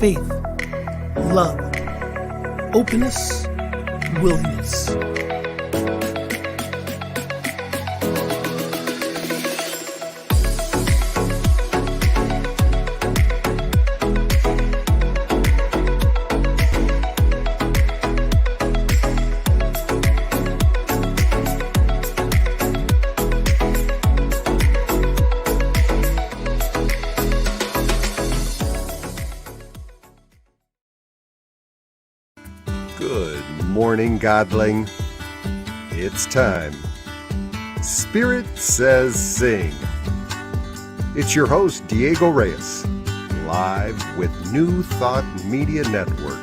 faith, love, openness, willingness. Good morning, Godling. It's time. Spirit Says Sing. It's your host, Diego Reyes, live with New Thought Media Network.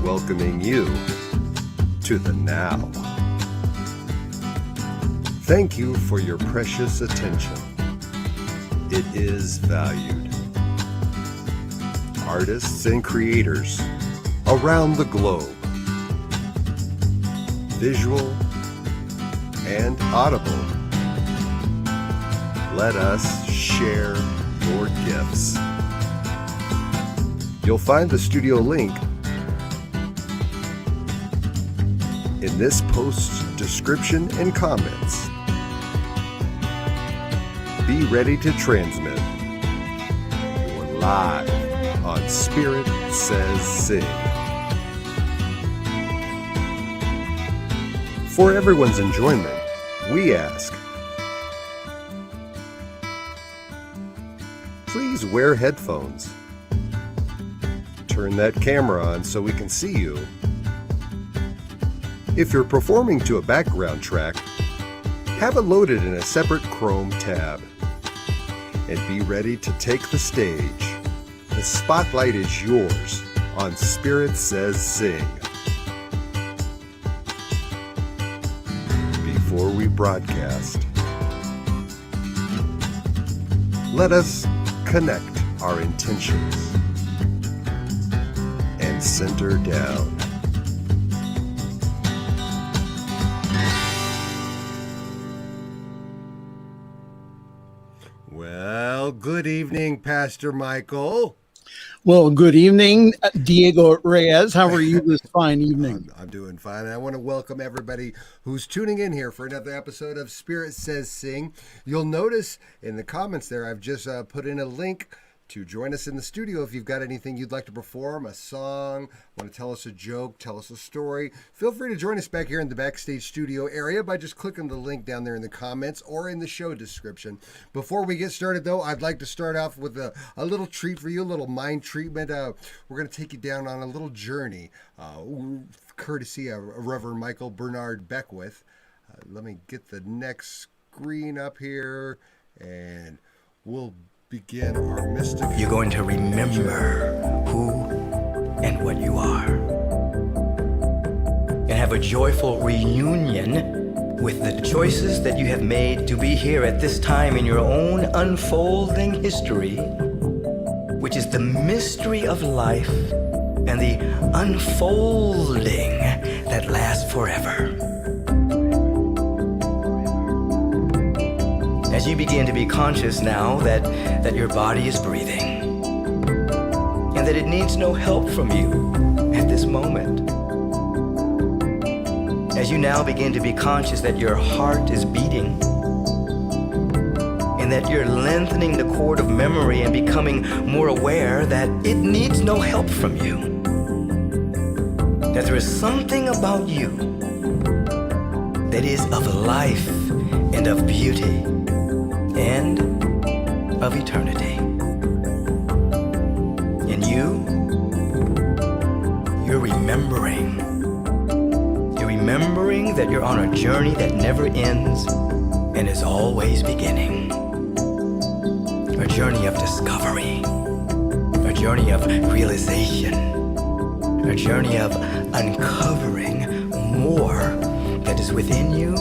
Welcoming you to the now. Thank you for your precious attention. It is valued. Artists and creators around the globe, visual and audible. Let us share your gifts. You'll find the studio link in this post's description and comments. Be ready to transmit. You're live on Spirit Says Sing. For everyone's enjoyment, we ask, please wear headphones. Turn that camera on so we can see you. If you're performing to a background track, have it loaded in a separate Chrome tab. And be ready to take the stage. The spotlight is yours on Spirit Says Sing. Before we broadcast, let us connect our intentions and center down. Well, good evening, Pastor Michael. Well, good evening, Diego Reyes. How are you this fine evening? I'm doing fine. And I want to welcome everybody who's tuning in here for another episode of Spirit Says Sing. You'll notice in the comments there, I've just put in a link to join us in the studio. If you've got anything you'd like to perform, a song, want to tell us a joke, tell us a story, feel free to join us back here in the backstage studio area by just clicking the link down there in the comments or in the show description. Before we get started, though, I'd like to start off with a little treat for you, a little mind treatment. We're going to take you down on a little journey, courtesy of Reverend Michael Bernard Beckwith. Let me get the next screen up here, and we'll begin our mystic. You're going to remember who and what you are, and have a joyful reunion with the choices that you have made to be here at this time in your own unfolding history, which is the mystery of life and the unfolding that lasts forever. As you begin to be conscious now that your body is breathing and that it needs no help from you at this moment. As you now begin to be conscious that your heart is beating and that you're lengthening the cord of memory and becoming more aware that it needs no help from you. That there is something about you that is of life and of beauty and of eternity. And you're remembering. You're remembering that you're on a journey that never ends and is always beginning. A journey of discovery, a journey of realization, a journey of uncovering more that is within you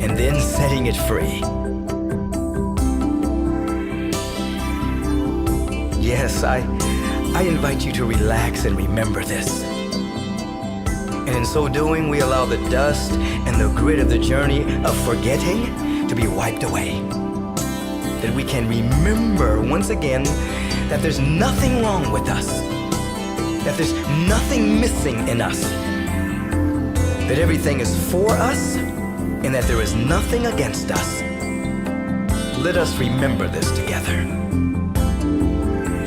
and then setting it free. Yes, I invite you to relax and remember this. And in so doing, we allow the dust and the grit of the journey of forgetting to be wiped away. that we can remember once again that there's nothing wrong with us, that there's nothing missing in us, that everything is for us, and that there is nothing against us. Let us remember this together,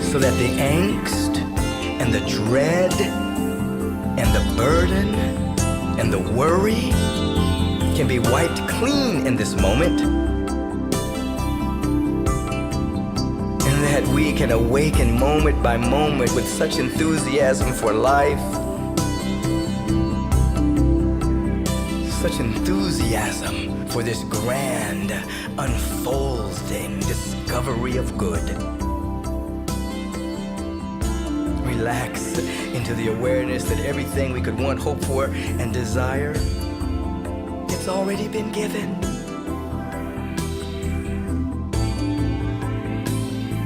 so that the angst and the dread and the burden and the worry can be wiped clean in this moment, and that we can awaken moment by moment with such enthusiasm for life, such enthusiasm for this grand unfolding discovery of good. Relax into the awareness that everything we could want, hope for, and desire, it's already been given.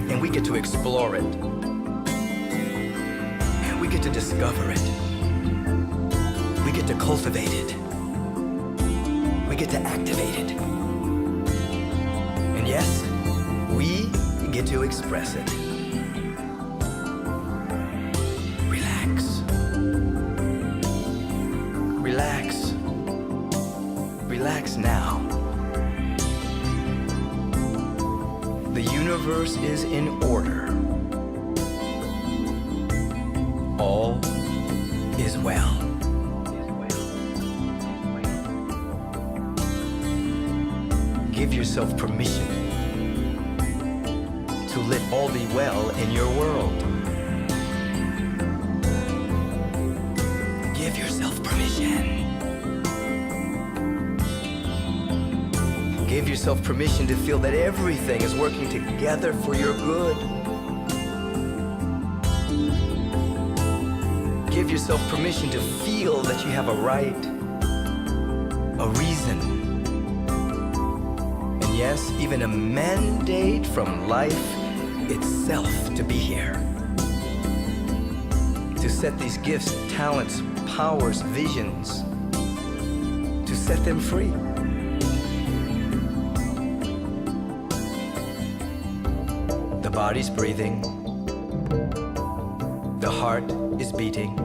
And we get to explore it. We get to discover it. We get to cultivate it. We get to activate it. And yes, we get to express it. Relax. Relax. Relax now. The universe is in order. All is well. Give yourself permission to let all be well in your world. Give yourself permission. Give yourself permission to feel that everything is working together for your good. Give yourself permission to feel that you have a right, a reason, and yes, even a mandate from life itself to be here. To set these gifts, talents, powers, visions, to set them free. The body's breathing. The heart is beating.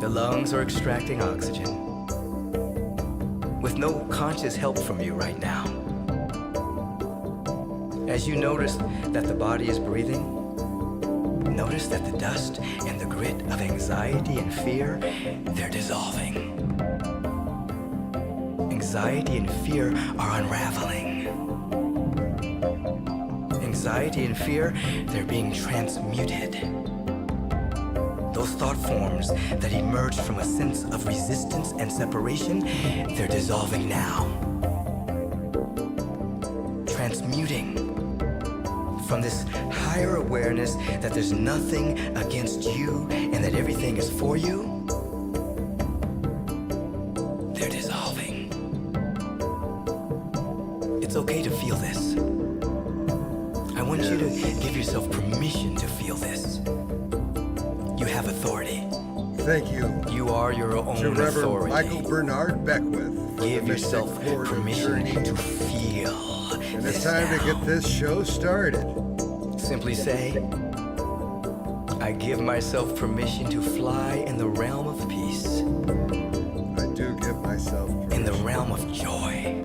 The lungs are extracting oxygen with no conscious help from you right now. As you notice that the body is breathing, notice that the dust and the grit of anxiety and fear, they're dissolving. Anxiety and fear are unraveling. Anxiety and fear, they're being transmuted. Those thought forms that emerged from a sense of resistance and separation, they're dissolving now. Transmuting from this higher awareness that there's nothing against you and that everything is for you, they're dissolving. It's okay to feel this. I want you to give yourself permission to feel this. You have authority. Thank you. You are your own To Reverend authority. Michael Bernard Beckwith. for Give the yourself Mystic Florida permission journey. to feel. And it's this time now. to get this show started. Simply say, I give myself permission to fly in the realm of peace, I do give myself permission. in the realm of joy,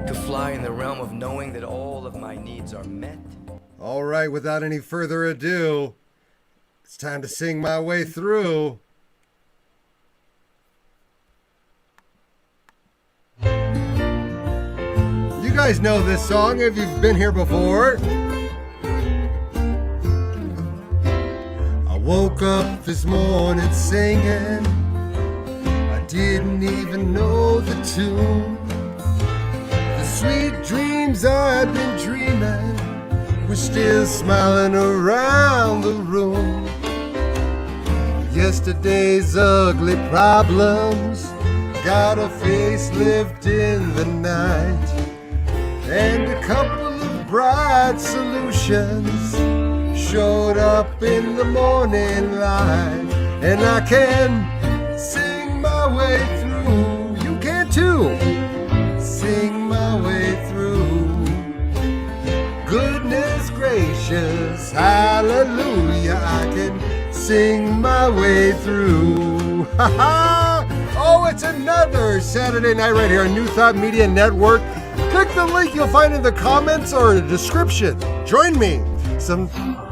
to fly in the realm of knowing that all of my needs are met. All right, without any further ado, it's time to sing my way through. You guys know this song if you've been here before. I woke up this morning singing. I didn't even know the tune. The sweet dreams I've been dreaming were still smiling around the room. Yesterday's ugly problems got a facelift in the night, and a couple of bright solutions showed up in the morning light. And I can sing my way through. You can too. Sing my way through. sing my way through. Ha ha! Oh, it's another Saturday night right here on New Thought Media Network. Click the link you'll find in the comments or in the description. Join me. Some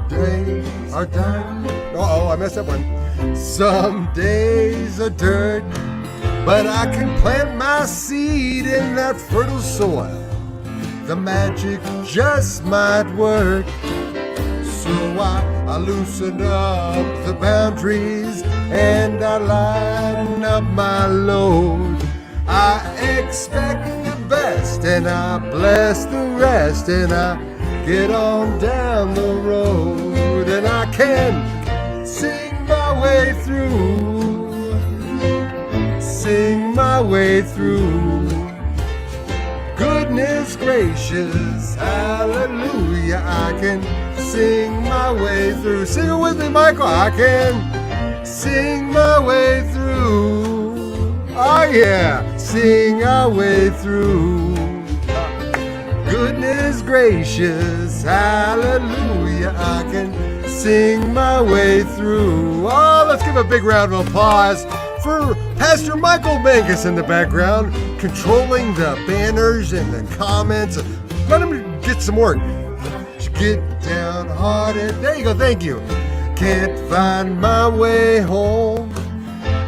days are dirt. Uh-oh, I messed up one. Some days are dirt, but I can plant my seed in that fertile soil. The magic just might work. So I loosen up the boundaries and I lighten up my load. I expect the best and I bless the rest, and I get on down the road, and I can sing my way through, sing my way through. Goodness gracious, hallelujah, I can sing my way through. Sing it with me, Michael. I can sing my way through. Oh yeah, sing our way through. Goodness gracious, hallelujah, I can sing my way through. Oh, let's give a big round of applause for Pastor Michael Mangus in the background, controlling the banners and the comments. Let him get some more. Get downhearted. There you go, thank you. Can't find my way home.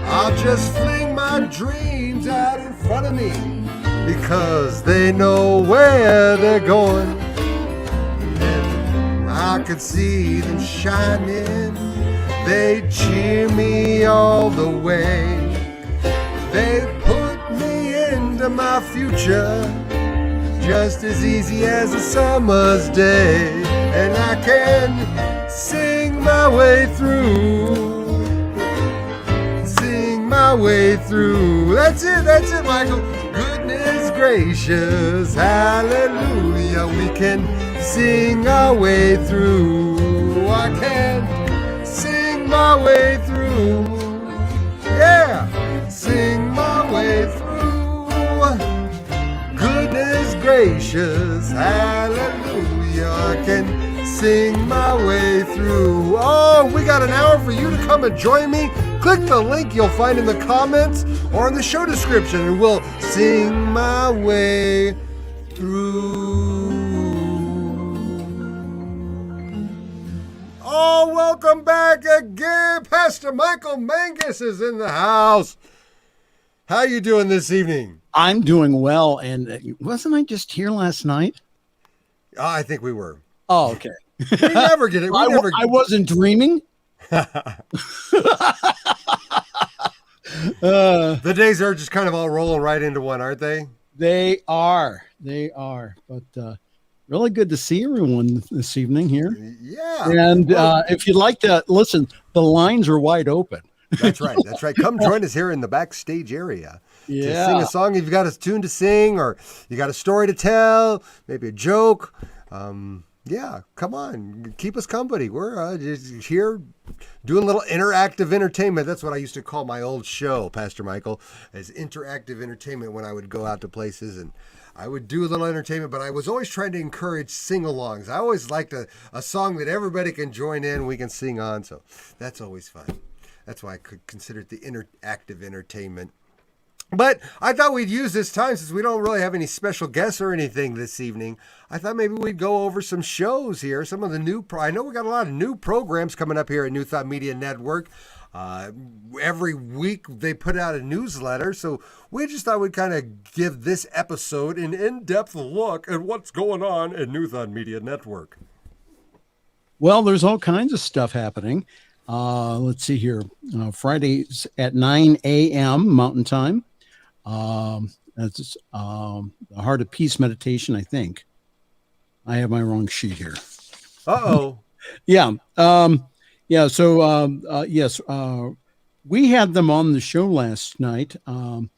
I'll just fling my dreams out in front of me, because they know where they're going. And I can see them shining. They cheer me all the way. They put me into my future just as easy as a summer's day. And I can sing my way through, sing my way through. That's it, Michael. Goodness gracious, hallelujah, we can sing our way through. I can sing my way through. Yeah, sing my way through. Goodness gracious, hallelujah, I can sing my way through. Oh, we got an hour for you to come and join me. Click the link you'll find in the comments or in the show description, and we'll sing my way through. Oh, welcome back again. Pastor Michael Mangus is in the house. How you doing this evening? I'm doing well. And wasn't I just here last night? I think we were. Oh, okay. We never get it. I wasn't dreaming. The days are just kind of all rolling right into one, aren't they? They are. But really good to see everyone this evening here. Yeah. And if you'd like to listen, the lines are wide open. That's right. Come join us here in the backstage area. Yeah. To sing a song. If you've got a tune to sing, or you got a story to tell, maybe a joke. Yeah, come on. Keep us company. We're just here doing a little interactive entertainment. That's what I used to call my old show, Pastor Michael, as interactive entertainment when I would go out to places and I would do a little entertainment, but I was always trying to encourage sing-alongs. I always liked a song that everybody can join in, we can sing on, so that's always fun. That's why I could consider it the interactive entertainment. But I thought we'd use this time, since we don't really have any special guests or anything this evening. I thought maybe we'd go over some shows here, some of the new, I know we got a lot of new programs coming up here at New Thought Media Network. Every week they put out a newsletter, so we just thought we'd kind of give this episode an in-depth look at what's going on at New Thought Media Network. Well, there's all kinds of stuff happening. Let's see here. Fridays at 9 a.m. Mountain Time. That's the Heart of Peace meditation, I think. I have my wrong sheet here. Uh-oh. Yeah. So, yes, we had them on the show last night. Reverend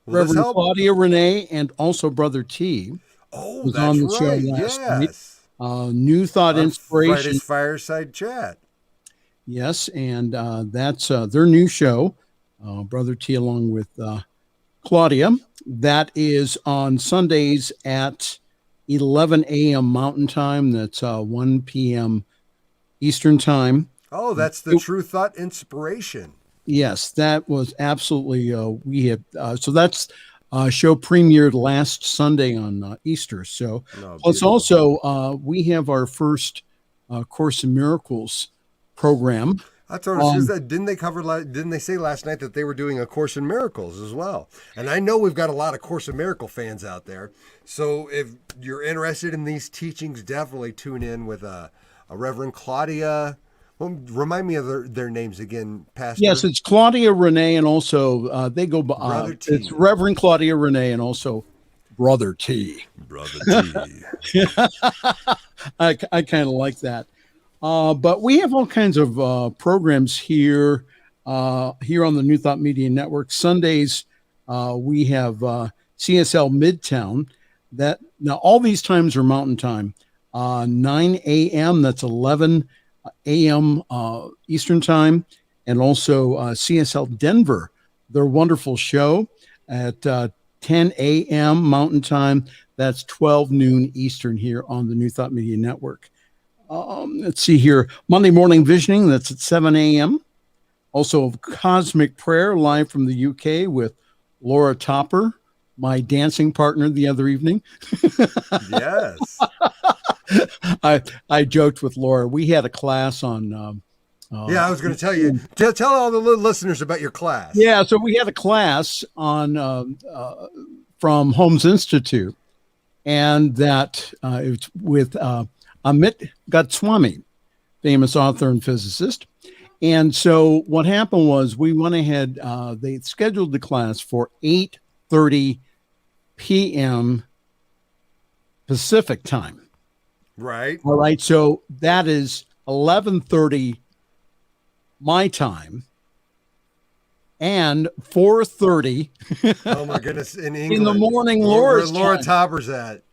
Claudia Renee and also Brother T. Oh, was that's on the right. show last Yes. night. New Thought Inspiration. Friday's Fireside Chat. Yes, and that's their new show. Brother T along with Claudia. That is on Sundays at 11 a.m. Mountain Time. That's 1 p.m. Eastern Time. Oh, that's the True Thought Inspiration. Yes, that was absolutely. We had so that's show premiered last Sunday on Easter. So plus beautiful. also we have our first Course in Miracles program. I told her, didn't they say last night that they were doing a Course in Miracles as well? And I know we've got a lot of Course in Miracle fans out there. So if you're interested in these teachings, definitely tune in with a Reverend Claudia. Well, remind me of their names again, Pastor. Yes, it's Claudia Renee, and also they go. It's Reverend Claudia Renee, and also Brother T. Brother T. I kind of like that. But we have all kinds of programs here on the New Thought Media Network. Sundays, we have CSL Midtown. Now all these times are Mountain Time. 9 a.m. That's 11 a.m. Eastern Time, and also CSL Denver. Their wonderful show at 10 a.m. Mountain Time. That's 12 noon Eastern here on the New Thought Media Network. Let's see here. Monday Morning Visioning, that's at 7 a.m. Also, Cosmic Prayer live from the UK with Laura Topper, my dancing partner the other evening. Yes. I joked with Laura. We had a class on. I was going to tell you. Tell all the listeners about your class. Yeah, so we had a class on from Holmes Institute, and that it's with Amit Goswami, famous author and physicist. And so what happened was we went ahead. They scheduled the class for 8:30 p.m. Pacific time. Right. All right. So that is 11:30 my time and 4:30. Oh my goodness! In England, in the morning, where Laura Topper's at.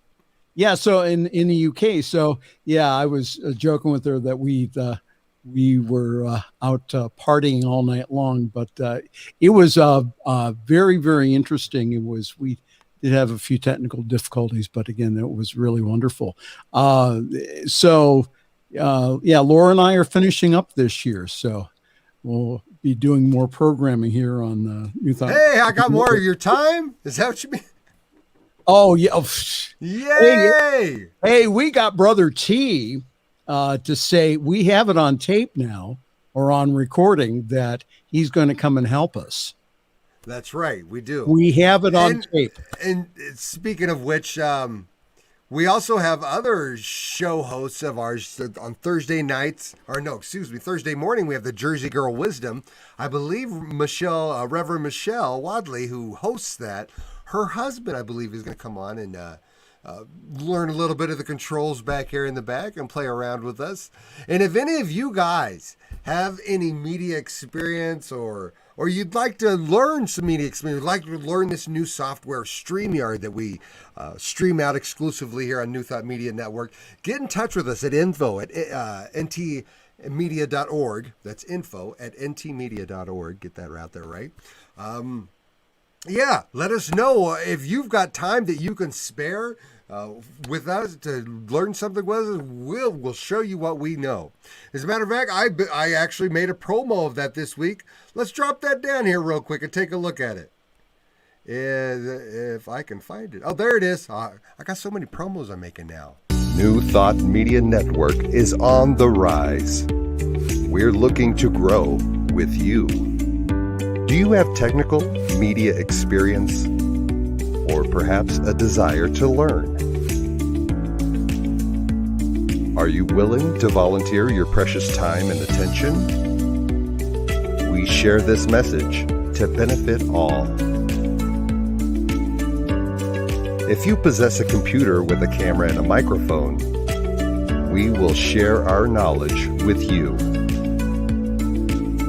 Yeah. So in the UK. So yeah, I was joking with her that we were out partying all night long, but it was very, very interesting. We did have a few technical difficulties, but again, it was really wonderful. Laura and I are finishing up this year, so we'll be doing more programming here on New Thought. Hey, I got more of your time. Is that what you mean? Oh yeah! Yay! Hey, we got Brother T to say we have it on tape now or on recording that he's going to come and help us. That's right, we do. We have it on tape. And speaking of which, we also have other show hosts of ours on Thursday nights, Thursday morning. We have the Jersey Girl Wisdom. I believe Reverend Michelle Wadley, who hosts that, her husband, I believe, is going to come on and learn a little bit of the controls back here in the back and play around with us. And if any of you guys have any media experience or you'd like to learn some media experience, like to learn this new software, StreamYard, that we stream out exclusively here on New Thought Media Network, get in touch with us at info@ntmedia.org. That's info@ntmedia.org. Get that out there, right? Let us know if you've got time that you can spare with us to learn something with us. We'll show you what we know. As a matter of fact, I actually made a promo of that this week. Let's drop that down here real quick and take a look at it. If I can find it. Oh, there it is. I got so many promos I'm making now. New Thought Media Network is on the rise. We're looking to grow with you. Do you have technical media experience or perhaps a desire to learn? Are you willing to volunteer your precious time and attention? We share this message to benefit all. If you possess a computer with a camera and a microphone, we will share our knowledge with you.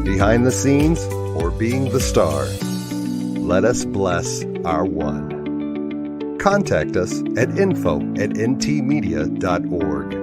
Behind the scenes or being the star, let us bless our one. Contact us at info@ntmedia.org.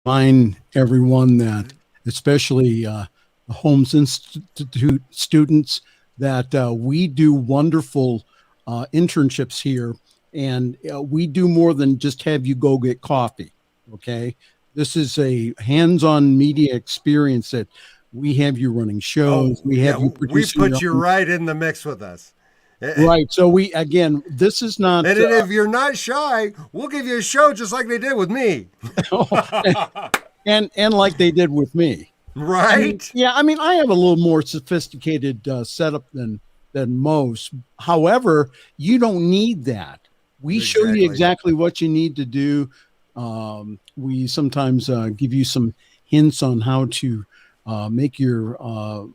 Remind everyone that, especially the Holmes Institute students, that we do wonderful internships here And we do more than just have you go get coffee. Okay. This is a hands-on media experience that we have you running shows. We have you we producing. put you right in the mix with us. Right. So this is not. And if you're not shy, we'll give you a show just like they did with me. and like they did with me. Right. I mean, I have a little more sophisticated setup than most. However, you don't need that. We show you exactly what you need to do. We sometimes give you some hints on how to make your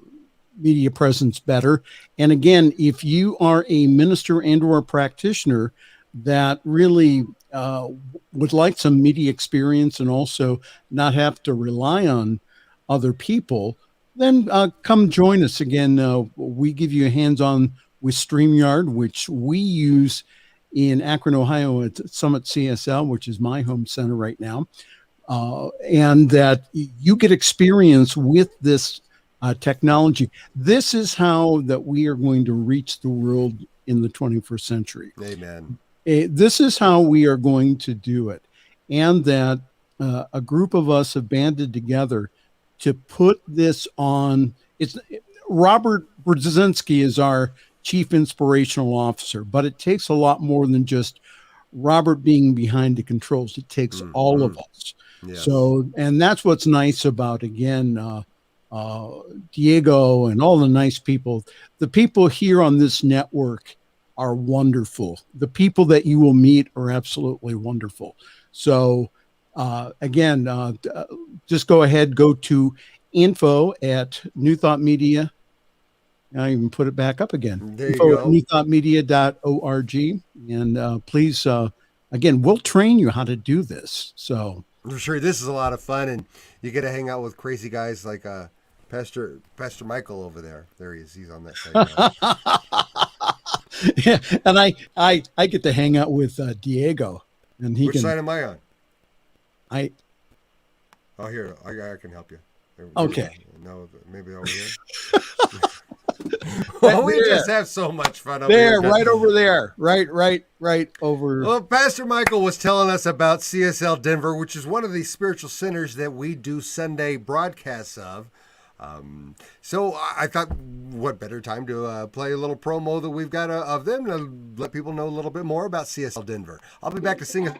media presence better. And again, if you are a minister and or a practitioner that really would like some media experience and also not have to rely on other people, then come join us. Again, we give you a hands-on with StreamYard, which we use in Akron, Ohio at Summit CSL, which is my home center right now. And that you get experience with this technology. This is how that we are going to reach the world in the 21st century. Amen. This is how we are going to do it. And that a group of us have banded together to put this on. Robert Brzezinski is our chief inspirational officer, but it takes a lot more than just Robert being behind the controls. It takes all of us. Yes. So, and that's what's nice about, again, Diego and all the nice people. The people here on this network are wonderful. The people that you will meet are absolutely wonderful. So again, just go ahead, go to info at New Thought Media. I even put it back up again. There you go. newthoughtmedia.org. And please, again, we'll train you how to do this. So I'm sure this is a lot of fun, and you get to hang out with crazy guys like Pastor Michael over there. There he is. He's on that side. Yeah, and I get to hang out with Diego, and he Which side am I on? Here, I can help you. Okay. No, maybe over here. Well, we just have so much fun over there, here. right over there, right over. Well, Pastor Michael was telling us about CSL Denver, which is one of these spiritual centers that we do Sunday broadcasts of. So I thought, what better time to play a little promo that we've got of them to let people know a little bit more about CSL Denver. I'll be back to sing a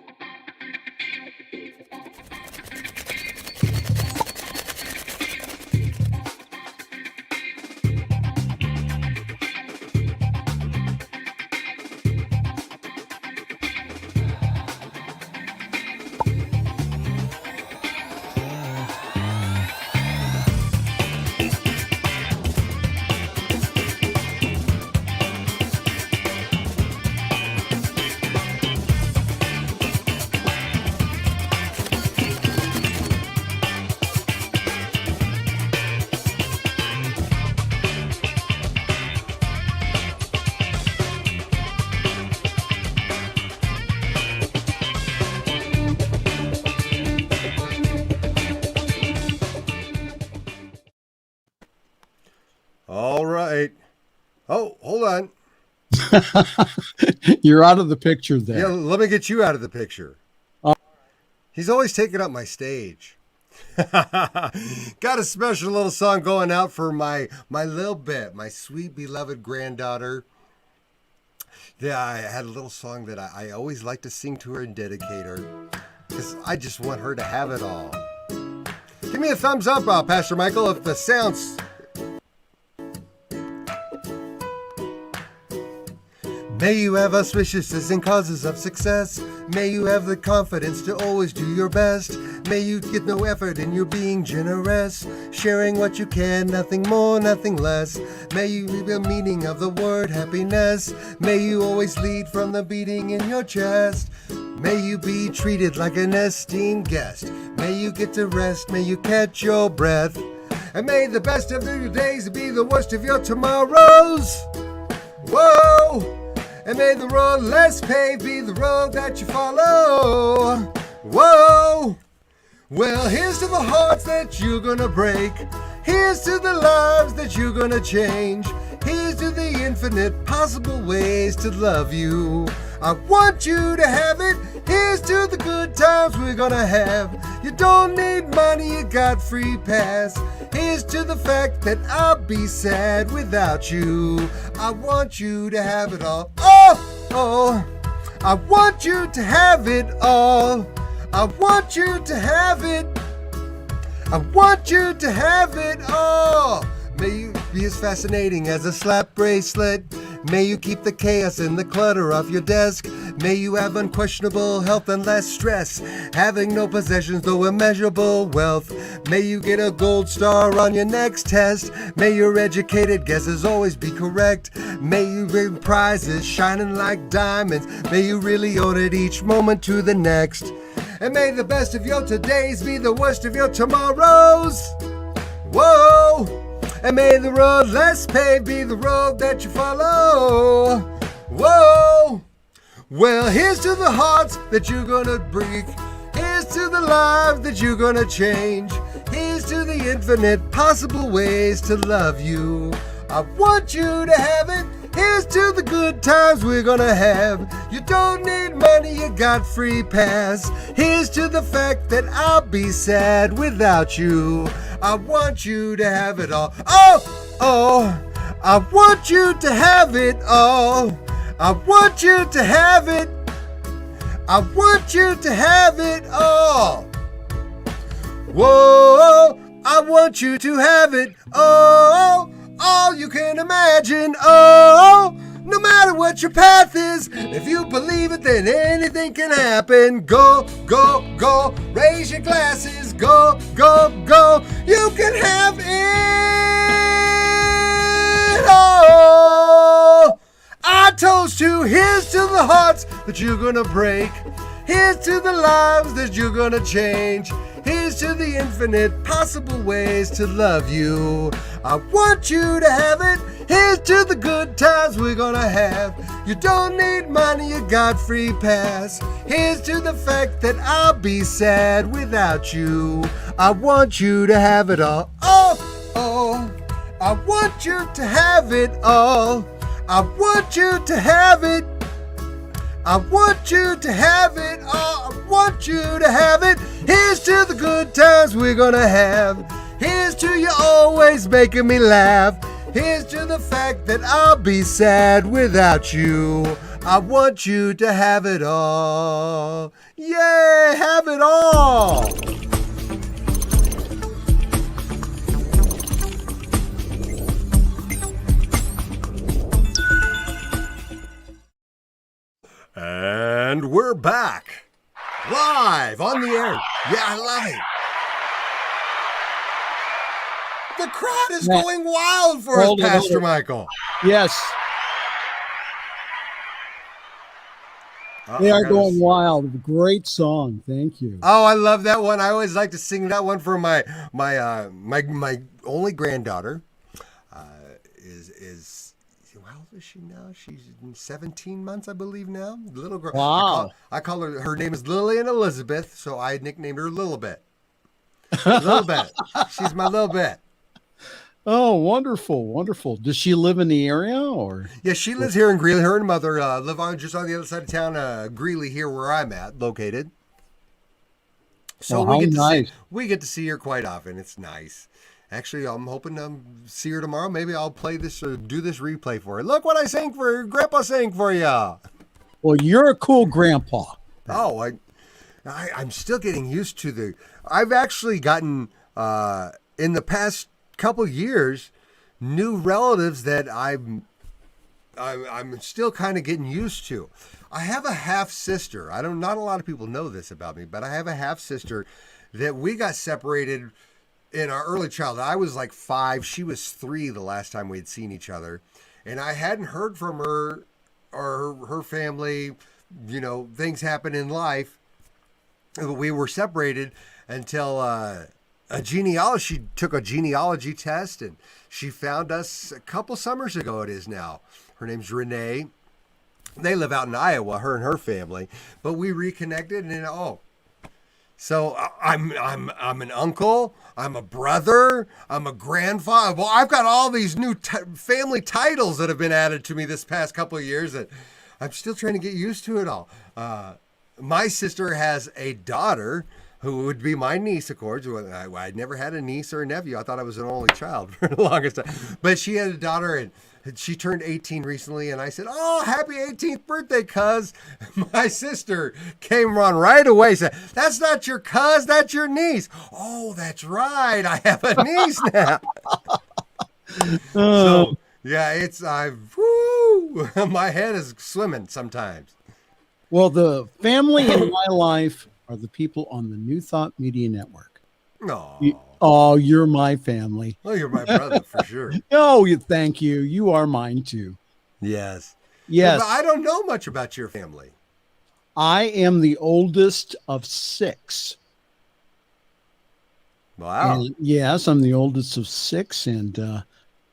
All right. Oh, hold on. You're out of the picture there. Yeah, let me get you out of the picture. He's always taking up my stage. Got a special little song going out for my little bit, my sweet beloved granddaughter. Yeah, I had a little song that I always like to sing to her and dedicate her, because I just want her to have it all. Give me a thumbs up, Pastor Michael, if the sounds... May you have auspicious and causes of success. May you have the confidence to always do your best. May you get no effort in your being generous, sharing what you can, nothing more, nothing less. May you read the meaning of the word happiness. May you always lead from the beating in your chest. May you be treated like an esteemed guest. May you get to rest, may you catch your breath. And may the best of your days be the worst of your tomorrows. Whoa! And may the road less paved be the road that you follow. Whoa! Well, here's to the hearts that you're gonna break. Here's to the lives that you're gonna change. Here's to the infinite possible ways to love you. I want you to have it. Here's to the good times we're gonna have. You don't need money, you got free pass. Here's to the fact that I'll be sad without you. I want you to have it all. Oh, oh, I want you to have it all. I want you to have it. I want you to have it all. May you be as fascinating as a slap bracelet. May you keep the chaos and the clutter off your desk. May you have unquestionable health and less stress. Having no possessions, though immeasurable wealth. May you get a gold star on your next test. May your educated guesses always be correct. May you win prizes shining like diamonds. May you really own it each moment to the next. And may the best of your todays be the worst of your tomorrows. Whoa! And may the road less paved be the road that you follow. Whoa! Well, here's to the hearts that you're gonna break. Here's to the lives that you're gonna change. Here's to the infinite possible ways to love you. I want you to have it. Here's to the good times we're gonna have. You don't need money, you got free pass. Here's to the fact that I'll be sad without you. I want you to have it all. Oh, oh, I want you to have it all. I want you to have it. I want you to have it all. Whoa, I want you to have it all you can imagine. Oh, no matter what your path is, if you believe it, then anything can happen. Go, go, go, raise your glasses. Go, go, go, you can have it all. I toast to, here's to the hearts that you're gonna break. Here's to the lives that you're gonna change. Here's to the infinite possible ways to love you. I want you to have it. Here's to the good times we're gonna have. You don't need money, you got free pass. Here's to the fact that I'll be sad without you. I want you to have it all. Oh, oh, I want you to have it all. I want you to have it. I want you to have it all. I want you to have it. Here's to the good times we're gonna have. Here's to you always making me laugh. Here's to the fact that I'll be sad without you. I want you to have it all. Yeah, have it all. And we're back. Live on the air. Yeah, I love it. The crowd is going wild for us, Pastor Michael. Yes. They are going wild. Great song. Thank you. Oh, I love that one. I always like to sing that one for my only granddaughter. Is how old is she now? She's 17 months, I believe now. Little girl. Wow. I call her. Her name is Lillian Elizabeth, so I nicknamed her Little Bit. Little Bit. She's my little bit. Oh, wonderful, wonderful. Does she live in the area, or? Yeah, she lives here in Greeley. Her and mother live just on the other side of town, Greeley, here where I'm located. So we get to see her quite often. It's nice. Actually, I'm hoping to see her tomorrow. Maybe I'll play this or do this replay for her. Look what I sang for her. Grandpa sang for you. Well, you're a cool grandpa. Oh, I'm still getting used to I've actually gotten in the past couple years new relatives that I'm still kind of getting used to. I have a half sister. Not a lot of people know this about me, but I have a half sister that we got separated in our early childhood. I was like 5, she was 3 the last time we had seen each other, and I hadn't heard from her or her family. You know, things happen in life. We were separated until she took a genealogy test, and she found us a couple summers ago. It is now. Her name's Renee. They live out in Iowa, her and her family, but we reconnected, and so I'm an uncle, I'm a brother, I'm a grandfather. Well, I've got all these new family titles that have been added to me this past couple of years that I'm still trying to get used to it all. My sister has a daughter who would be my niece, of course. I'd never had a niece or a nephew. I thought I was an only child for the longest time. But she had a daughter, and she turned 18 recently, and I said, "Oh, happy 18th birthday, cuz." My sister came on right away, said, "That's not your cuz, that's your niece." "Oh, that's right. I have a niece now." So, yeah, my head is swimming sometimes. Well, the family in my life are the people on the New Thought Media Network. No. You're my family. Well, you're my brother for sure. Thank you. You are mine too. Yes. Yes. But I don't know much about your family. I am the oldest of 6. Wow. And yes, I'm the oldest of 6. And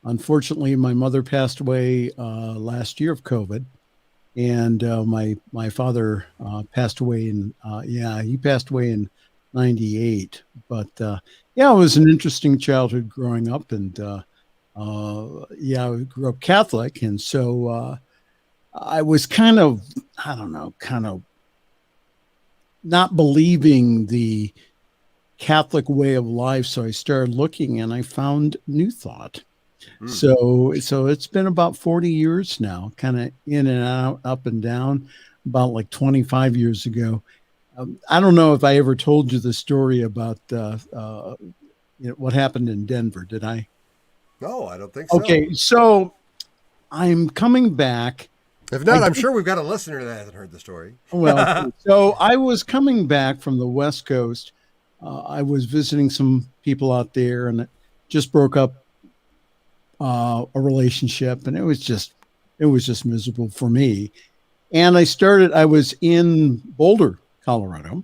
unfortunately, my mother passed away last year of COVID. And my father passed away he passed away in 98. But it was an interesting childhood growing up. And I grew up Catholic. And so I was kind of not believing the Catholic way of life. So I started looking and I found New Thought. So it's been about 40 years now, kind of in and out, up and down. About like 25 years ago. I don't know if I ever told you the story about what happened in Denver. Did I? No, I don't think so. Okay, so I'm coming back. If not, I'm sure we've got a listener that hasn't heard the story. Well, so I was coming back from the West Coast. I was visiting some people out there, and it just broke up a relationship, and it was just miserable for me. And I was in Boulder, Colorado.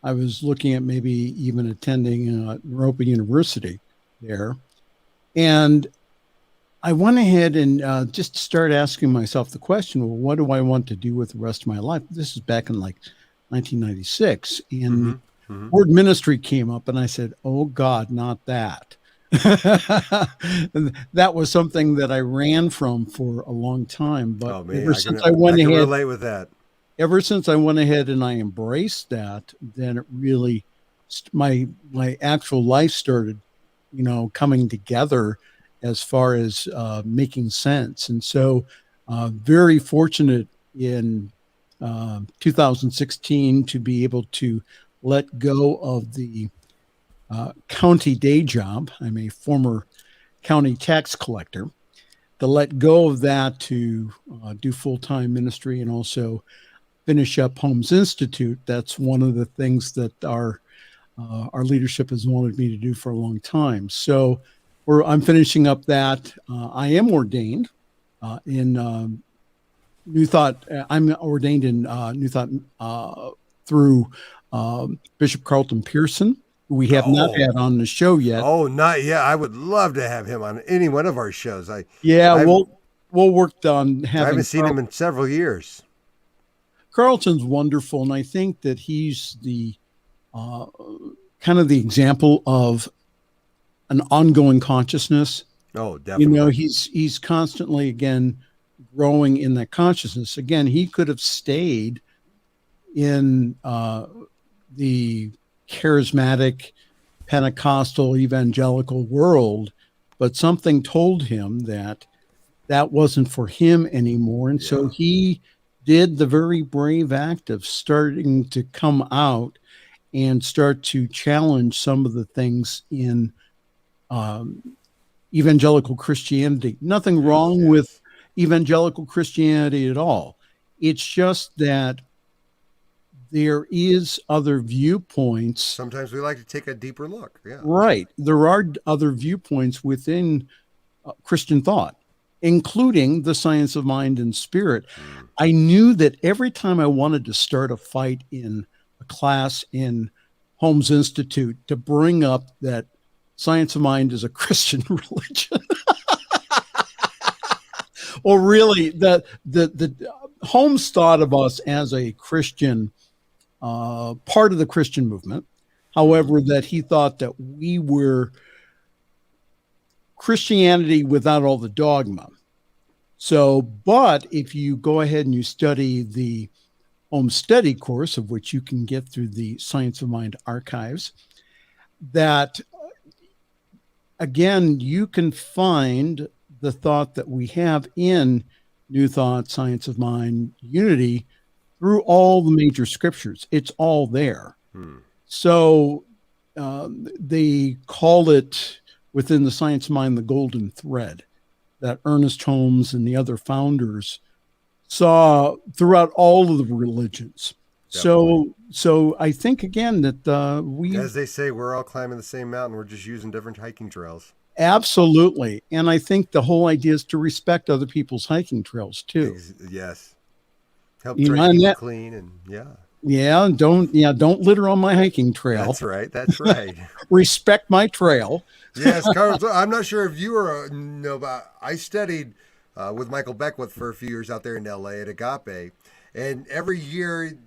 I was looking at maybe even attending Naropa University there. And I went ahead and just started asking myself the question, well, what do I want to do with the rest of my life? This is back in like 1996. And word ministry came up, and I said, oh God, not that. That was something that I ran from for a long time. But ever since I went ahead and I embraced that, then it really, my actual life started, coming together as far as making sense. And so very fortunate in 2016 to be able to let go of the county day job. I'm a former county tax collector. To let go of that to do full-time ministry and also finish up Homes Institute. That's one of the things that our leadership has wanted me to do for a long time. So I'm finishing up that. I am ordained in New Thought. I'm ordained in New Thought through Bishop Carlton Pearson. We have not had on the show yet. Oh, not yet. I would love to have him on any one of our shows. We'll work on having. I haven't seen him in several years. Carlton's wonderful, and I think that he's the kind of the example of an ongoing consciousness. Oh, definitely. He's constantly again growing in that consciousness. Again, he could have stayed in the charismatic Pentecostal evangelical world, but something told him that wasn't for him anymore. And so he did the very brave act of starting to come out and start to challenge some of the things in evangelical Christianity. Nothing wrong with evangelical Christianity at all. It's just that there is other viewpoints. Sometimes we like to take a deeper look. Yeah. Right. There are other viewpoints within Christian thought, including the science of mind and spirit. I knew that every time I wanted to start a fight in a class in Holmes Institute to bring up that science of mind is a Christian religion. Well, really, the Holmes thought of us as a Christian part of the Christian movement. However, that he thought that we were Christianity without all the dogma. So, but if you go ahead and you study the home study course, of which you can get through the Science of Mind archives, that again, you can find the thought that we have in New Thought, Science of Mind, Unity through all the major scriptures. It's all there. So they call it within the Science of Mind the golden thread that Ernest Holmes and the other founders saw throughout all of the religions. Definitely. So I think again that we, As they say, we're all climbing the same mountain. We're just using different hiking trails. absolutely, and I think the whole idea is to respect other people's hiking trails too. Yes. Help You know, try to and keep it that, clean and don't litter on my hiking trail. That's right. That's right. Respect my trail. Yes, Carl, I'm not sure if you know, but I studied with Michael Beckwith for a few years out there in LA at Agape. And every year,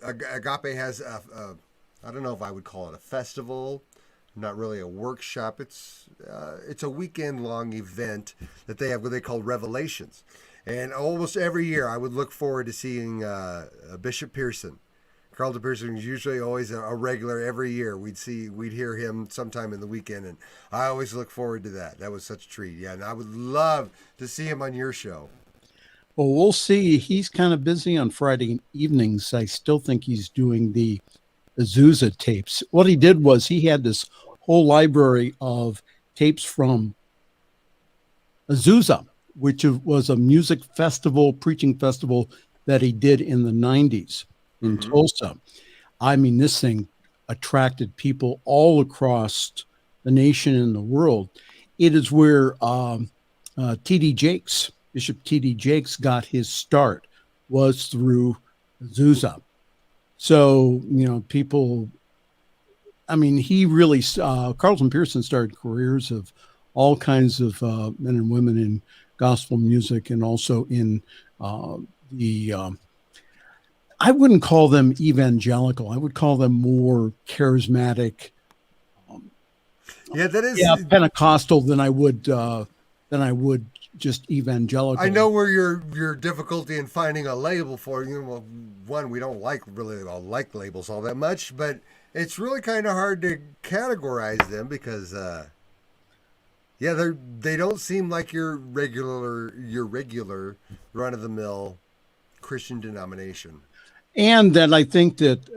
Agape has I don't know if I would call it a festival, not really a workshop. It's a weekend long event that they have what they call Revelations. And almost every year I would look forward to seeing Bishop Pearson. Carlton Pearson is usually always a regular every year. We'd hear him sometime in the weekend, and I always look forward to that. That was such a treat. Yeah, and I would love to see him on your show. Well, we'll see. He's kind of busy on Friday evenings. I still think he's doing the Azusa tapes. What he did was he had this whole library of tapes from Azusa, which was a music festival, preaching festival that he did in the 90s in Tulsa. I mean, this thing attracted people all across the nation and the world. It is where T.D. Jakes, Bishop T.D. Jakes, got his start, was through Azusa. So, people, I mean, he really, Carlton Pearson started careers of all kinds of men and women in gospel music, and also in I wouldn't call them evangelical. I would call them more charismatic. That is Pentecostal than I would just evangelical. I know where your difficulty in finding a label for you. Well, one, we don't like labels all that much, but it's really kind of hard to categorize them because they don't seem like your regular run of the mill Christian denomination. And that I think that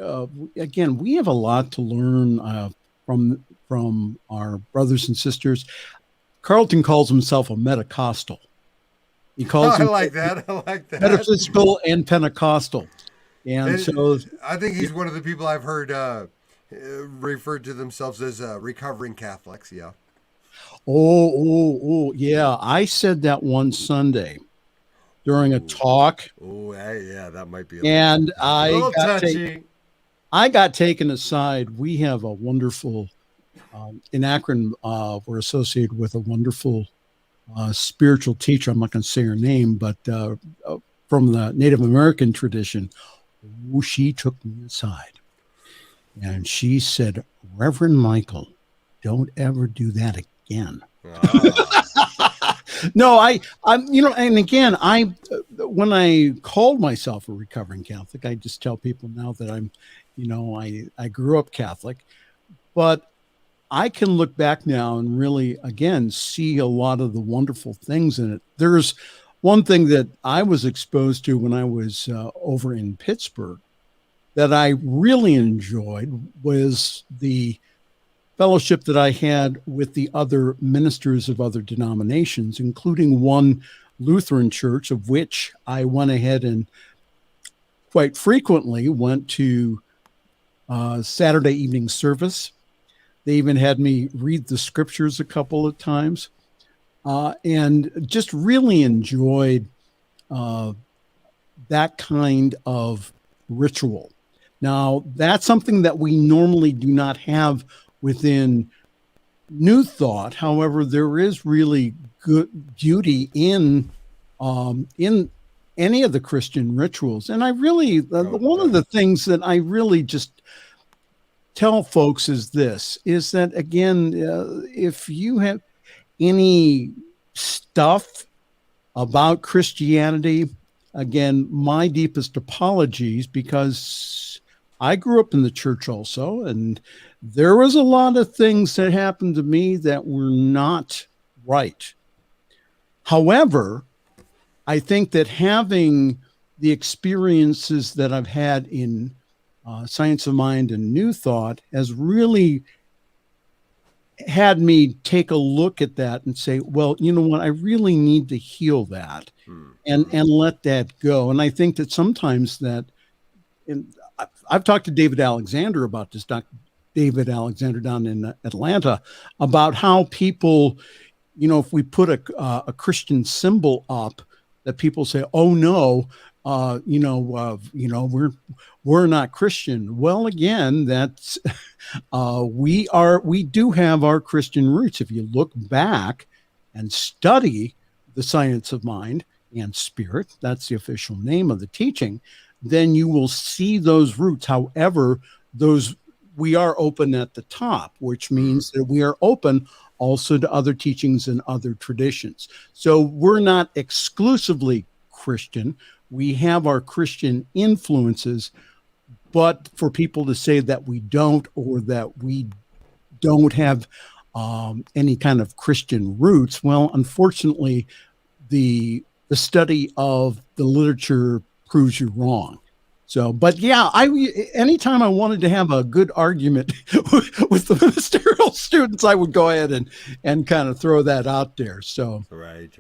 again, we have a lot to learn from our brothers and sisters. Carlton calls himself a Metacostal. He calls I like that. metaphysical and Pentecostal. And so I think he's one of the people I've heard referred to themselves as recovering Catholics. Yeah. Oh, yeah. I said that one Sunday during a talk. Oh, yeah, that might be. And little touchy. I got taken aside. We have a wonderful, in Akron, we're associated with a wonderful spiritual teacher. I'm not going to say her name, but from the Native American tradition, she took me aside and she said, "Reverend Michael, don't ever do that again." No, I'm, and again, when I called myself a recovering Catholic, I just tell people now that I'm, I grew up Catholic, but I can look back now and really, again, see a lot of the wonderful things in it. There's one thing that I was exposed to when I was over in Pittsburgh that I really enjoyed was the fellowship that I had with the other ministers of other denominations, including one Lutheran church, of which I went ahead and quite frequently went to Saturday evening service. They even had me read the scriptures a couple of times, and just really enjoyed that kind of ritual. Now, that's something that we normally do not have within New Thought. However, there is really good beauty in any of the Christian rituals. And I really, one of the things that I really just tell folks is that again, if you have any stuff about Christianity, again, my deepest apologies, because I grew up in the church also, and there was a lot of things that happened to me that were not right. However, I think that having the experiences that I've had in Science of Mind and New Thought has really had me take a look at that and say, well, you know what, I really need to heal that and let that go. And I think that sometimes that, and I've talked to David Alexander about this, Dr. David Alexander down in Atlanta, about how people, you know, if we put a Christian symbol up, that people say, oh no, we're not Christian. Well, again, that's we do have our Christian roots. If you look back and study the science of mind and spirit, that's the official name of the teaching, then you will see those roots. However, we are open at the top, which means that we are open also to other teachings and other traditions. So we're not exclusively Christian. We have our Christian influences, but for people to say that we don't, or that we don't have any kind of Christian roots, well, unfortunately, the study of the literature proves you wrong. So, but yeah, anytime I wanted to have a good argument with the ministerial students, I would go ahead and kind of throw that out there. So, right.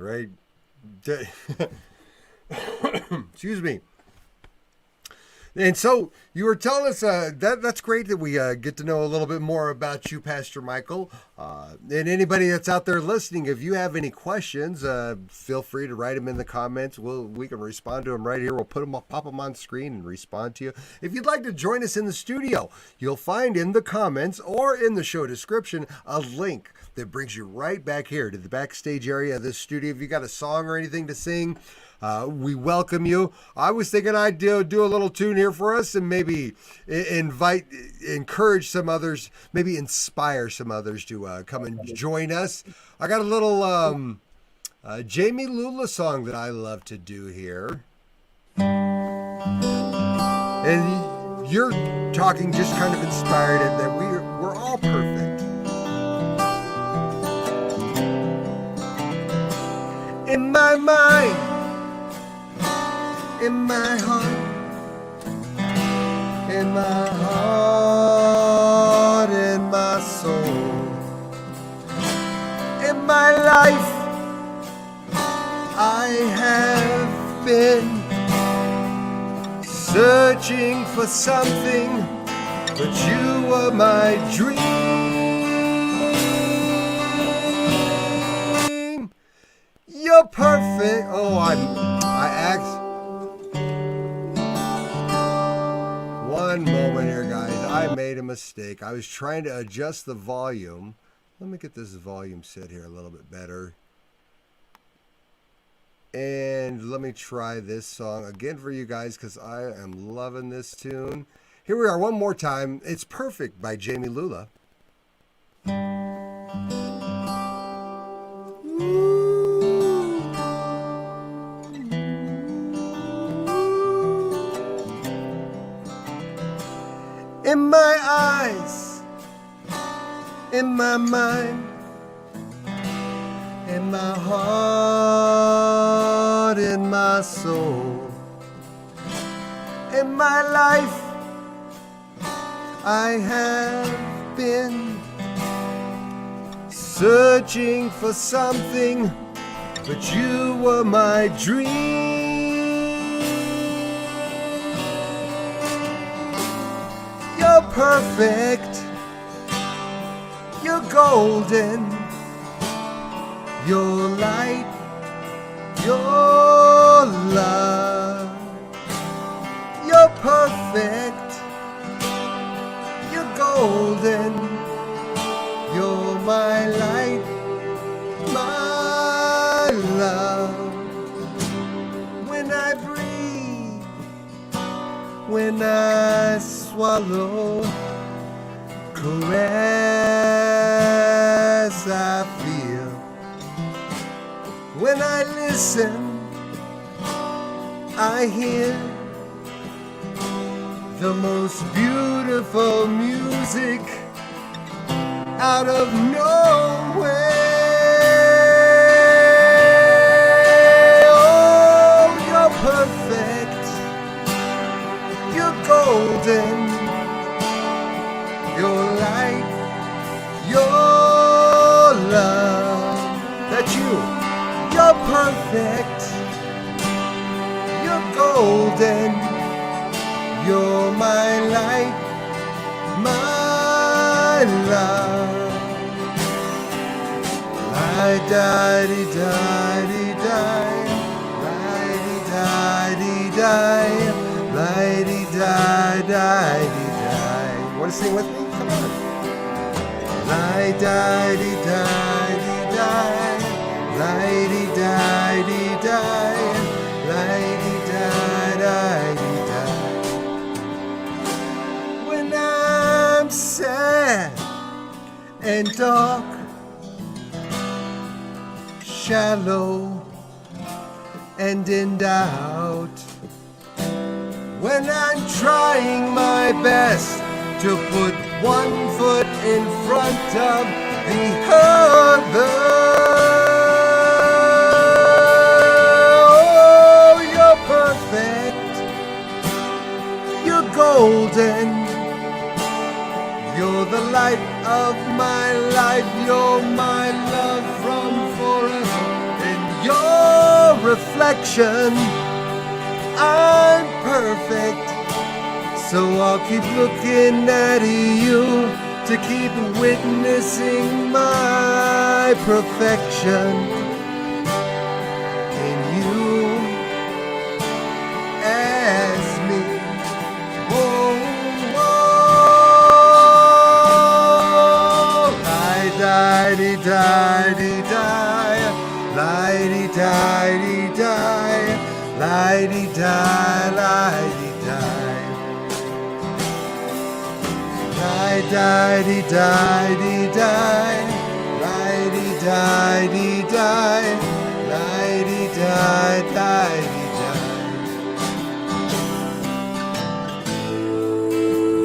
Excuse me. And so you were telling us that's great that we get to know a little bit more about you, Pastor Michael. And anybody that's out there listening, if you have any questions, feel free to write them in the comments. We can respond to them right here. We'll pop them on screen and respond to you. If you'd like to join us in the studio, you'll find in the comments or in the show description a link that brings you right back here to the backstage area of this studio. If you got a song or anything to sing, we welcome you. I was thinking I'd do a little tune here for us and maybe encourage some others, maybe inspire some others to come and join us. I got a little Jamie Lula song that I love to do here. And you're talking just kind of inspired it that we're all perfect. In my mind, in my heart, in my heart, in my soul, in my life, I have been searching for something, but you were my dream. You're perfect. Oh, I asked. One moment here, guys. I made a mistake. I was trying to adjust the volume. Let me get this volume set here a little bit better. And let me try this song again for you guys because I am loving this tune. Here we are one more time. It's Perfect by Jamie Lula. In my eyes, in my mind, in my heart, in my soul, in my life, I have been searching for something, but you were my dream. You're perfect, you're golden, your light, your love. You're perfect, you're golden, you're my light, my love. When I breathe, when I swallow, caress I feel. When I listen, I hear the most beautiful music out of nowhere. Oh, you're perfect, you're golden, your light, your love. That's you're perfect, you're golden, you're my light, my love. La-di-da-di-da-di-di, la-di-da-di-di, la-di-da-di-di. You want to sing with me? Come on. La-di-da-di-da-di-di, la-di-da-di-di, la-di-da-di-di. When I'm sad and dark, shallow and in doubt, when I'm trying my best to put one foot in front of the other. Oh, you're perfect, you're golden, you're the light of my life, you're my love from forever. In your reflection, I'm perfect, so I'll keep looking at you to keep witnessing my perfection. In you as me. Oh, oh, la-di-da-di-da-di-di, la-di-da-di-di, la-di-da, la-di-da. La-di-da-di-da-di-di, la-di-da-di-di, la-di-da-di-di.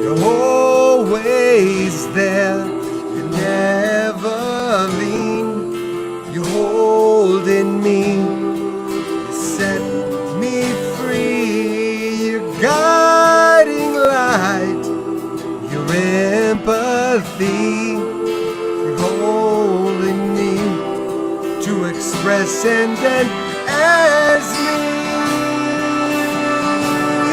You're always there, you never lean, you're holding me, you set me free, you're guiding light, your empathy, you're holding me to express and then as me.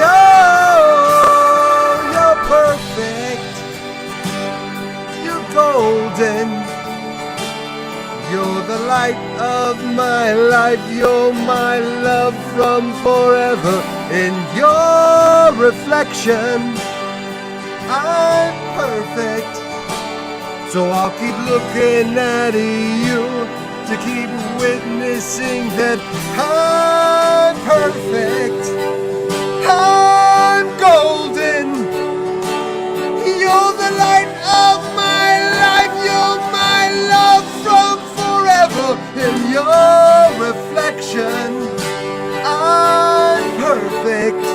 Oh, you're perfect, you're golden, you're the light of my life, you're my love from forever. In your reflection, I'm perfect, so I'll keep looking at you to keep witnessing that I'm perfect, I'm golden, you're the light of my life, you're my love from forever. In your reflection, I'm perfect,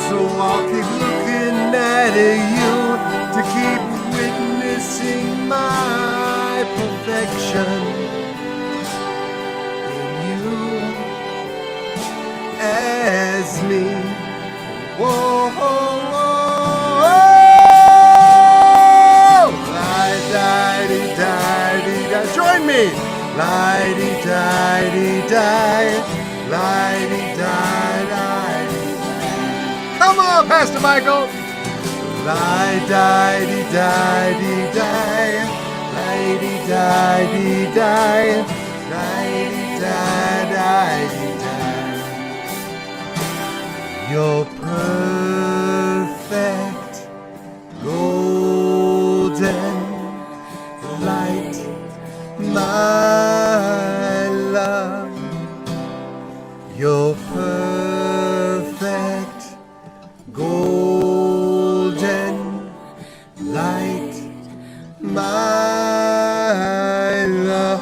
so I'll keep looking at you to keep witnessing my perfection. In you as me. Whoa, whoa, whoa. La-di-da-di-da. Join me. La-di-da-di-da, la-di-da-da. Come on, Pastor Michael. La-di-da-di-da-di-da, la-di-da-di-da, la-di-da-da-di-da. You're perfect, golden light, my love. You're perfect, golden light, my love.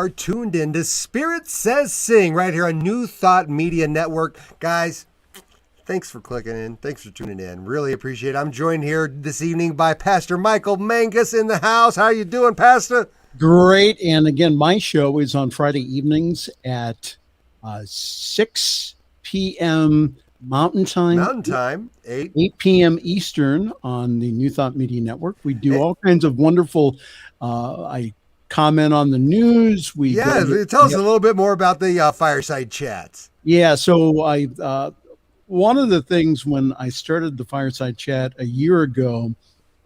are tuned in to Spirit Says Sing right here on New Thought Media Network. Guys, thanks for clicking in. Thanks for tuning in. Really appreciate it. I'm joined here this evening by Pastor Michael Mangus in the house. How you doing, Pastor? Great. And again, my show is on Friday evenings at 6 p.m. Mountain Time. 8 p.m. Eastern on the New Thought Media Network. We do all kinds of wonderful, I comment on the news. Tell us a little bit more about the fireside chats. Yeah, so one of the things when I started the fireside chat a year ago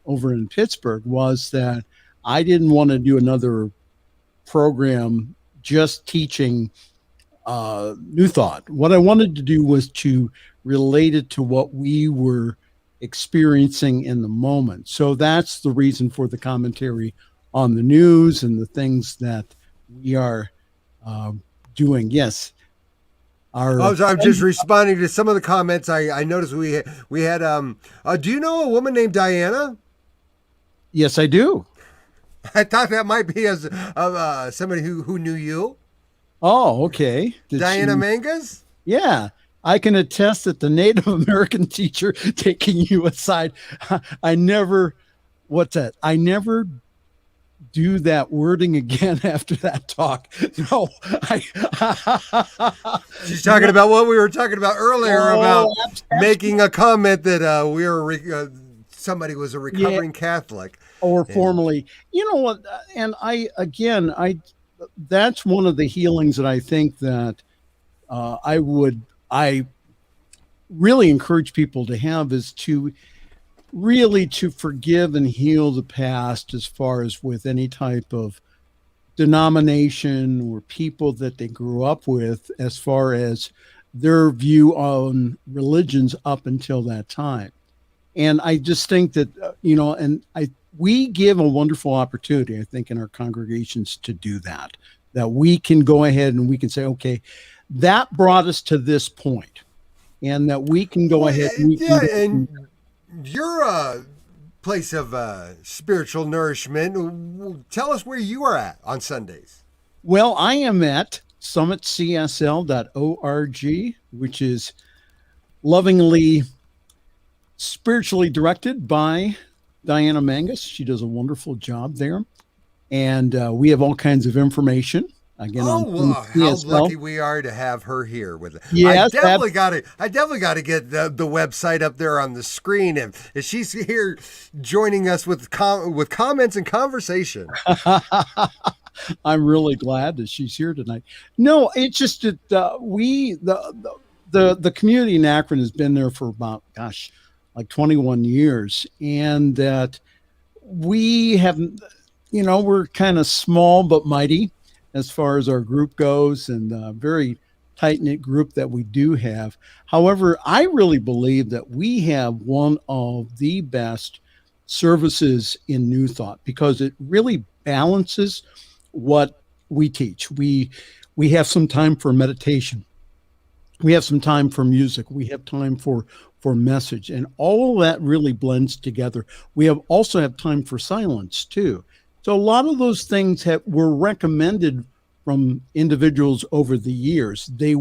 over in Pittsburgh was that I didn't want to do another program just teaching New Thought. What I wanted to do was to relate it to what we were experiencing in the moment. So that's the reason for the commentary on the news and the things that we are doing. Yes. I'm just responding to some of the comments. I noticed we had. Do you know a woman named Diana? Yes, I do. I thought that might be as somebody who knew you. Oh, okay. Diana Mangus? Yeah. I can attest that the Native American teacher taking you aside, I never do that wording again after that talk. No, she's talking about what we were talking about earlier about making a comment that we were somebody was a recovering Catholic or formerly. You know what? And I that's one of the healings that I think that I really encourage people to have is to really to forgive and heal the past as far as with any type of denomination or people that they grew up with as far as their view on religions up until that time. And I just think that, we give a wonderful opportunity, I think, in our congregations to do that we can go ahead and we can say, okay, that brought us to this point, and that we can go ahead. And your place of spiritual nourishment, tell us where you are at on Sundays. Well, I am at summitcsl.org, which is lovingly spiritually directed by Diana Mangus. She does a wonderful job there. And we have all kinds of information. Again, how lucky we are to have her here with us. Yes, I definitely got to get the website up there on the screen, and she's here joining us with comments and conversation. I'm really glad that she's here tonight. No, it's just that the community in Akron has been there for about like 21 years, and that we haven't. We're kind of small but mighty as far as our group goes, and a very tight-knit group that we do have. However, I really believe that we have one of the best services in New Thought because it really balances what we teach. We have some time for meditation. We have some time for music. We have time for message, and all of that really blends together. We also have time for silence too. So a lot of those things were recommended from individuals over the years. They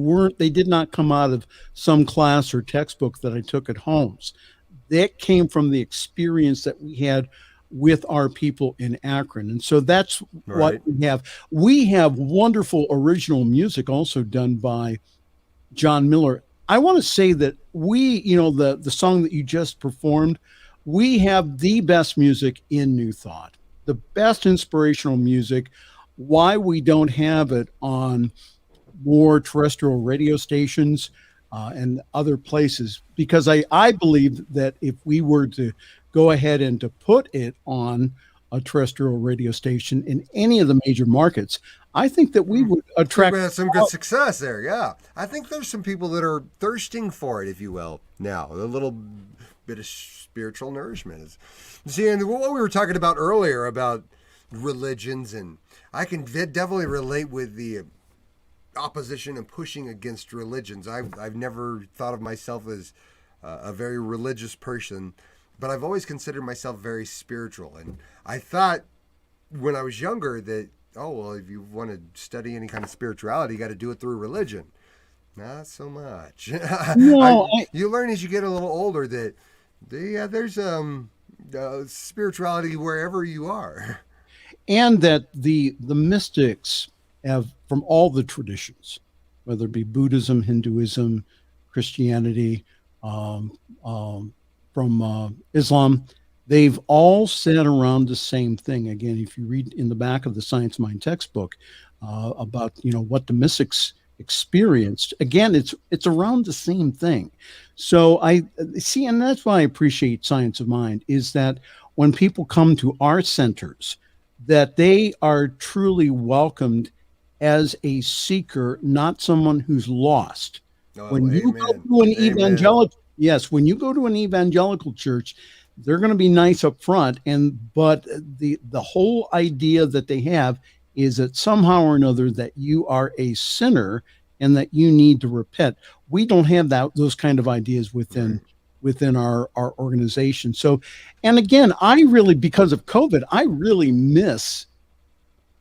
did not come out of some class or textbook that I took at homes. That came from the experience that we had with our people in Akron. And so that's what we have. We have wonderful original music also done by John Miller. I want to say that the song that you just performed, we have the best music in New Thought. The best inspirational music. Why we don't have it on more terrestrial radio stations and other places, because I believe that if we were to go ahead and to put it on a terrestrial radio station in any of the major markets, I think that we would attract some good success there. Yeah, I think there's some people that are thirsting for it, if you will. Now, a little bit of spiritual nourishment is. See, and what we were talking about earlier about religions, and I can definitely relate with the opposition and pushing against religions. I've never thought of myself as a very religious person, but I've always considered myself very spiritual. And I thought when I was younger that oh, well, if you want to study any kind of spirituality, you got to do it through religion. Not so much. No, You learn as you get a little older that there's spirituality wherever you are. and that the mystics have from all the traditions, whether it be Buddhism, Hinduism, Christianity, um, from Islam, they've all said around the same thing. Again, if you read in the back of the Science Mind textbook about what the mystics experienced, again, it's around the same thing. So I see, and that's why I appreciate Science of Mind is that when people come to our centers, that they are truly welcomed as a seeker, not someone who's lost. Oh, When you go amen. to an Amen. evangelical, yes, when you go to an evangelical church, they're going to be nice up front, but the whole idea that they have is that somehow or another that you are a sinner and that you need to repent. We don't have those kind of ideas Right. within our organization. So, and again, I really, because of COVID, I really miss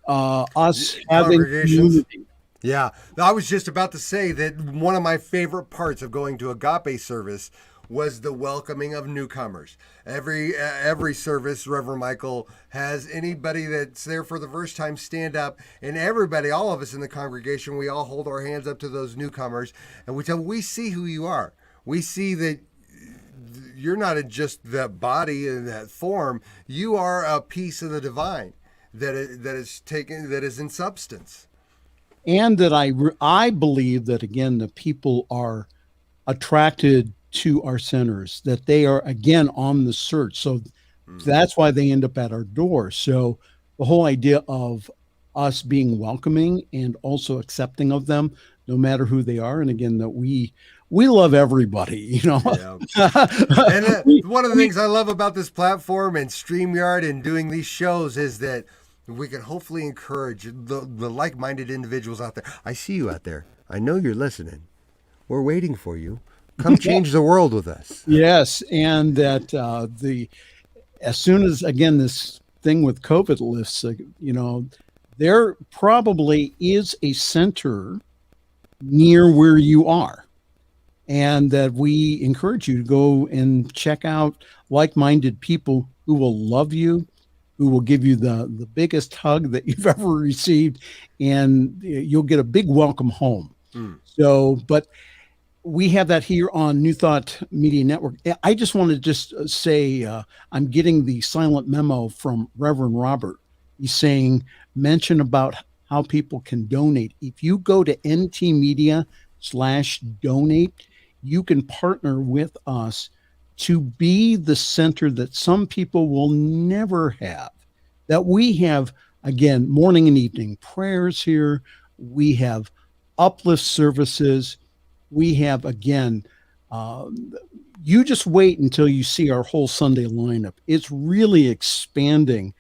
us having Congregations. community. Yeah, I was just about to say that one of my favorite parts of going to agape service was the welcoming of newcomers. Every service, Reverend Michael has anybody that's there for the first time stand up, and everybody, all of us in the congregation, we all hold our hands up to those newcomers, and we see who you are. We see that you're not just that body and that form. You are a piece of the divine that is in substance. And that I believe that again the people are attracted to our centers, that they are again on the search. So that's why they end up at our door. So the whole idea of us being welcoming and also accepting of them, no matter who they are, and again that we love everybody, Yeah. And we, one of the we things I love about this platform and StreamYard and doing these shows is that we can hopefully encourage the like-minded individuals out there. I see you out there. I know you're listening. We're waiting for you. Come change the world with us. yes, and that the as soon as again this thing with COVID lifts, there probably is a center near where you are, and that we encourage you to go and check out like-minded people who will love you, who will give you the biggest hug that you've ever received, and you'll get a big welcome home. Mm. So, but we have that here on New Thought Media Network. I just want to just say I'm getting the silent memo from Reverend Robert. He's saying mention about how people can donate. If you go to ntmedia/donate, you can partner with us to be the center that some people will never have. That we have again morning and evening prayers here. We have uplift services. We have again, you just wait until you see our whole Sunday lineup. It's really expanding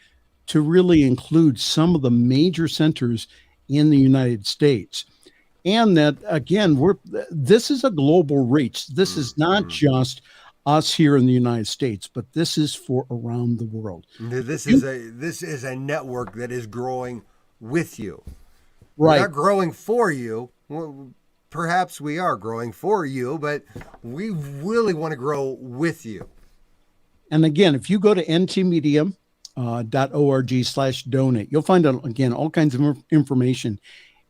to really include some of the major centers in the United States. And that again, this is a global reach. This is not just us here in the United States, but this is for around the world. This You, is a network that is growing with you. We're right. not growing for you. Well, perhaps we are growing for you, but we really want to grow with you. And again, if you go to ntmedia.org/donate, you'll find out again all kinds of information.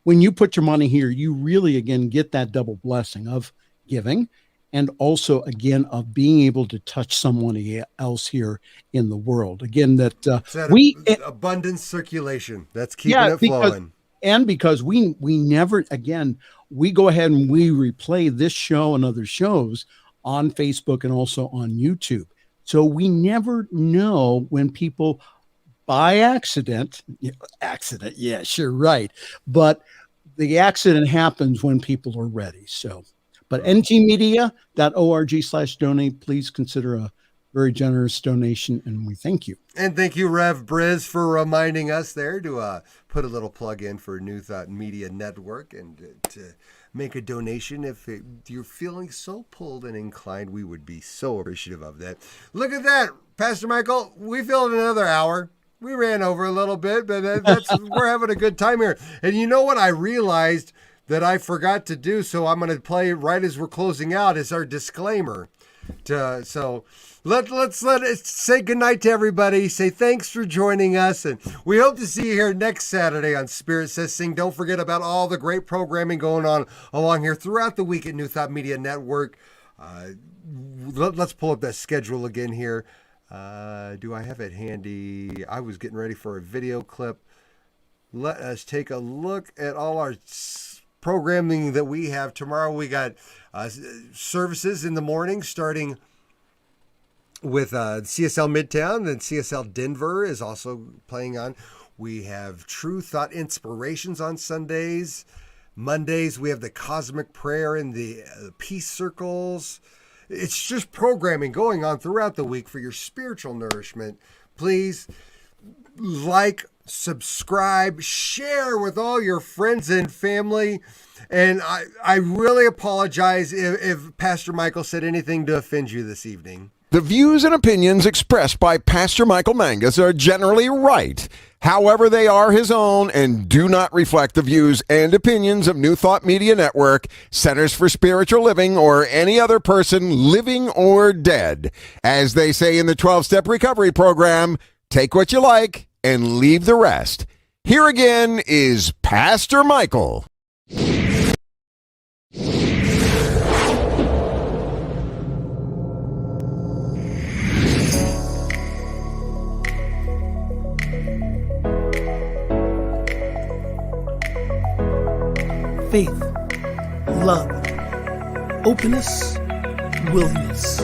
When you put your money here, you really again get that double blessing of giving and also again of being able to touch someone else here in the world. Again, that It's that we abundant circulation that's keeping yeah, it flowing. because we never again we go ahead and we replay this show and other shows on Facebook and also on YouTube. So we never know when people by accident, yeah, sure, right. But the accident happens when people are ready. So, but ntmedia.org/donate, please consider a very generous donation, and we thank you. And thank you, Rev Briz, for reminding us there to put a little plug in for New Thought Media Network and to make a donation. If you're feeling so pulled and inclined, we would be so appreciative of that. Look at that, Pastor Michael. We filled another hour. We ran over a little bit, but we're having a good time here. And you know what I realized that I forgot to do, so I'm going to play right as we're closing out, is our disclaimer. So let's say goodnight to everybody. Say thanks for joining us, and we hope to see you here next Saturday on Spirit Says Sing. Don't forget about all the great programming going on along here throughout the week at New Thought Media Network. Let's pull up that schedule again here. Do I have it handy? I was getting ready for a video clip. Let us take a look at all our programming that we have. Tomorrow we got services in the morning, starting with CSL Midtown, and CSL Denver is also playing on. We have True Thought Inspirations on Sundays. Mondays we have the Cosmic Prayer and the Peace Circles. It's just programming going on throughout the week for your spiritual nourishment. Please like, subscribe, share with all your friends and family. And I really apologize if Pastor Michael said anything to offend you this evening. The views and opinions expressed by Pastor Michael Mangus are generally right. However, they are his own and do not reflect the views and opinions of New Thought Media Network, Centers for Spiritual Living, or any other person living or dead. As they say in the 12-Step Recovery Program, take what you like and leave the rest. Here again is Pastor Michael. Faith, love, openness, willingness.